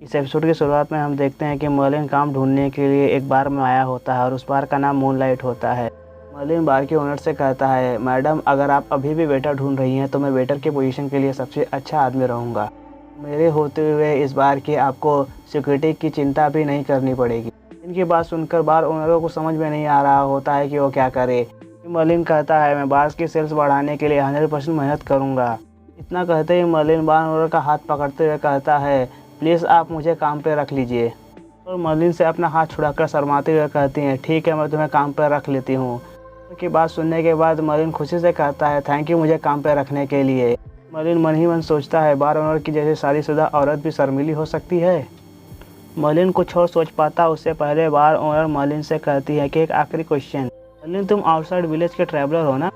इस एपिसोड की शुरुआत में हम देखते हैं कि मर्लिन काम ढूंढने के लिए एक बार में आया होता है और उस बार का नाम मूनलाइट होता है। मर्लिन बार के ओनर से कहता है, मैडम अगर आप अभी भी वेटर ढूंढ रही हैं तो मैं वेटर की पोजीशन के लिए सबसे अच्छा आदमी रहूँगा। मेरे होते हुए इस बार की आपको सिक्योरिटी की चिंता भी नहीं करनी पड़ेगी। इनकी बात सुनकर बार ओनरों को समझ में नहीं आ रहा होता है कि वो क्या करे। मर्लिन कहता है, मैं बार्स की सेल्स बढ़ाने के लिए 100% मेहनत करूँगा। इतना कहते ही मर्लिन बार ओनर का हाथ पकड़ते हुए कहता है, प्लीज़ आप मुझे काम पे रख लीजिए। और मर्लिन से अपना हाथ छुड़ाकर शर्माते हुए कहती हैं, ठीक है मैं तुम्हें काम पर रख लेती हूँ। की बात सुनने के बाद मर्लिन खुशी से कहता है, थैंक यू मुझे काम पे रखने के लिए। मर्लिन मन ही मन सोचता है, बार ओनर की जैसे शादीशुदा औरत भी शर्मीली हो सकती है। मर्लिन कुछ और सोच पाता उससे पहले बार ओनर मर्लिन से कहती है कि एक आखिरी क्वेश्चन, मर्लिन तुम आउटसाइड विलेज के ट्रैवलर हो ना?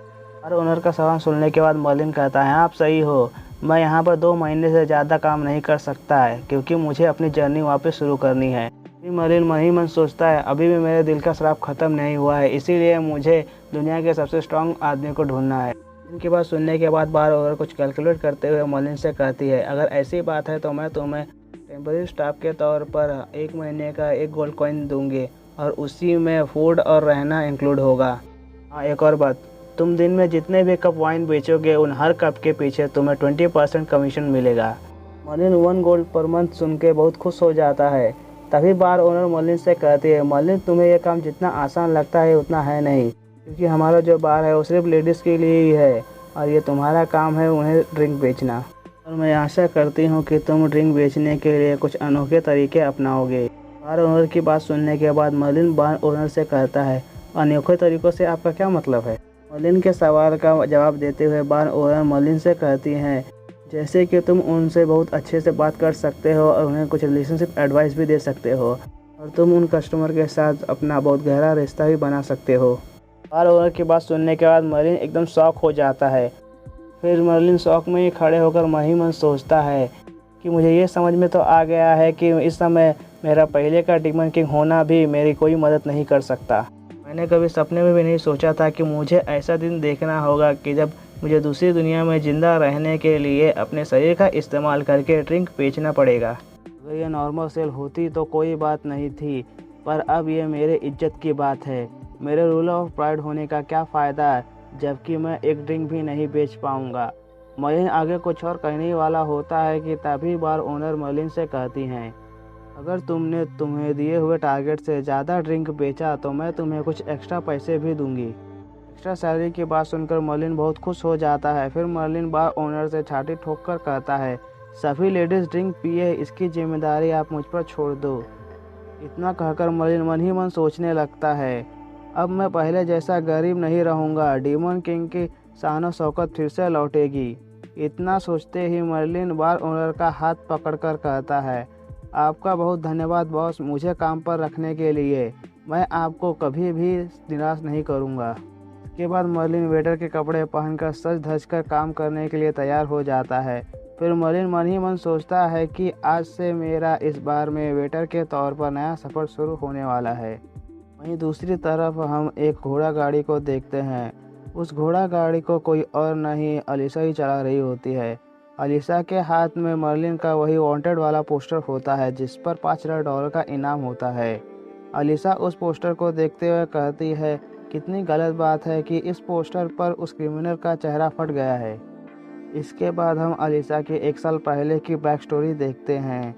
बार ओनर का सवाल सुनने के बाद मर्लिन कहता है, आप सही हो, मैं यहाँ पर 2 महीने से ज़्यादा काम नहीं कर सकता है क्योंकि मुझे अपनी जर्नी वापस शुरू करनी है। मर्लिन मन ही मन सोचता है, अभी भी मेरे दिल का श्राप खत्म नहीं हुआ है, इसीलिए मुझे दुनिया के सबसे स्ट्रांग आदमी को ढूंढना है। इनकी बात सुनने के बाद बार ओनर कुछ कैलकुलेट करते हुए मर्लिन से कहती है, अगर ऐसी बात है तो मैं तुम्हें टेम्पररी स्टाफ के तौर पर 1 महीने का 1 गोल्ड कॉइन दूंगी और उसी में फूड और रहना इंक्लूड होगा। हाँ, एक और बात, तुम दिन में जितने भी कप वाइन बेचोगे उन हर कप के पीछे तुम्हें 20% कमीशन मिलेगा। मर्लिन 1 गोल्ड पर मंथ सुन के बहुत खुश हो जाता है। तभी बार ओनर मर्लिन से कहती है, मर्लिन तुम्हें यह काम जितना आसान लगता है उतना है नहीं, क्योंकि हमारा जो बार है वो सिर्फ लेडीज़ के लिए ही है और ये तुम्हारा काम है उन्हें ड्रिंक बेचना। और मैं आशा करती हूँ कि तुम ड्रिंक बेचने के लिए कुछ अनोखे तरीके अपनाओगे। बार ओनर की बात सुनने के बाद मर्लिन बार ओनर से कहता है, अनोखे तरीकों से आपका क्या मतलब है? मर्लिन के सवाल का जवाब देते हुए बार ओनर मर्लिन से कहती हैं, जैसे कि तुम उनसे बहुत अच्छे से बात कर सकते हो और उन्हें कुछ रिलेशनशिप एडवाइस भी दे सकते हो और तुम उन कस्टमर के साथ अपना बहुत गहरा रिश्ता भी बना सकते हो। बार ओनर की बात सुनने के बाद मर्लिन एकदम शॉक हो जाता है। फिर मर्लिन शॉक में ही खड़े होकर मन ही मन सोचता है कि मुझे ये समझ में तो आ गया है कि इस समय मेरा पहले का डीमन किंग होना भी मेरी कोई मदद नहीं कर सकता। मैंने कभी सपने में भी नहीं सोचा था कि मुझे ऐसा दिन देखना होगा कि जब मुझे दूसरी दुनिया में ज़िंदा रहने के लिए अपने शरीर का इस्तेमाल करके ड्रिंक बेचना पड़ेगा। अगर ये नॉर्मल सेल होती तो कोई बात नहीं थी, पर अब ये मेरे इज्जत की बात है। मेरे रूल ऑफ प्राइड होने का क्या फ़ायदा जबकि मैं एक ड्रिंक भी नहीं बेच पाऊँगा। मर्लिन आगे कुछ और कहने वाला होता है कि तभी बार ओनर मर्लिन से कहती हैं, अगर तुमने तुम्हें दिए हुए टारगेट से ज़्यादा ड्रिंक बेचा तो मैं तुम्हें कुछ एक्स्ट्रा पैसे भी दूंगी। एक्स्ट्रा सैलरी की बात सुनकर मर्लिन बहुत खुश हो जाता है। फिर मर्लिन बार ओनर से छाती ठोककर कहता है, सभी लेडीज़ ड्रिंक पिए, इसकी जिम्मेदारी आप मुझ पर छोड़ दो। इतना कहकर मर्लिन मन ही मन सोचने लगता है, अब मैं पहले जैसा गरीब नहीं रहूँगा, डीमन किंग की शान शौकत फिर से लौटेगी। इतना सोचते ही मर्लिन बार ओनर का हाथ पकड़कर कहता है, आपका बहुत धन्यवाद बॉस, मुझे काम पर रखने के लिए। मैं आपको कभी भी निराश नहीं करूँगा। इसके बाद मर्लिन वेटर के कपड़े पहनकर सज धज कर काम करने के लिए तैयार हो जाता है। फिर मर्लिन मन ही मन सोचता है कि आज से मेरा इस बार में वेटर के तौर पर नया सफ़र शुरू होने वाला है। वहीं दूसरी तरफ हम एक घोड़ा गाड़ी को देखते हैं। उस घोड़ा गाड़ी को कोई और नहीं अलीसा ही चला रही होती है। अलीसा के हाथ में मर्लिन का वही वांटेड वाला पोस्टर होता है जिस पर $5,000 का इनाम होता है। अलीसा उस पोस्टर को देखते हुए कहती है, कितनी गलत बात है कि इस पोस्टर पर उस क्रिमिनल का चेहरा फट गया है। इसके बाद हम अलीसा के 1 साल पहले की बैक स्टोरी देखते हैं।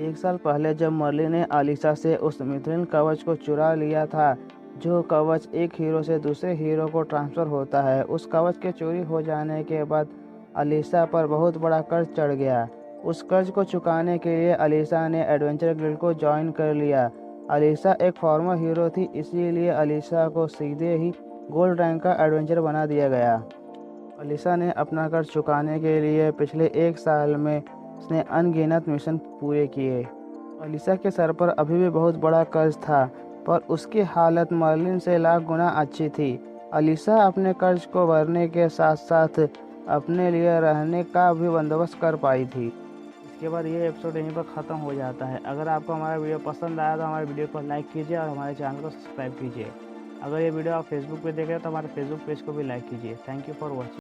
1 साल पहले जब मर्लिन ने अलीसा से उस मिथ्रिल कवच को चुरा लिया था, जो कवच एक हीरो से दूसरे हीरो को ट्रांसफ़र होता है, उस कवच के चोरी हो जाने के बाद अलीसा पर बहुत बड़ा कर्ज चढ़ गया। उस कर्ज को चुकाने के लिए अलीसा ने एडवेंचर गिल्ड को ज्वाइन कर लिया। अलीसा एक फॉर्मर हीरो थी, इसीलिए अलीसा को सीधे ही गोल्ड रैंक का एडवेंचर बना दिया गया। अलीसा ने अपना कर्ज चुकाने के लिए पिछले 1 साल में उसने अनगिनत मिशन पूरे किए। अलीसा के सर पर अभी भी बहुत बड़ा कर्ज था, पर उसकी हालत मर्लिन से लाख गुना अच्छी थी। अलीसा अपने कर्ज को भरने के साथ साथ अपने लिए रहने का भी बंदोबस्त कर पाई थी। इसके बाद ये एपिसोड यहीं पर ख़त्म हो जाता है। अगर आपको हमारा वीडियो पसंद आया तो हमारे वीडियो को लाइक कीजिए और हमारे चैनल को सब्सक्राइब कीजिए। अगर ये वीडियो आप फेसबुक पे देख रहे हैं तो हमारे फेसबुक पेज को भी लाइक कीजिए। Thank you for watching.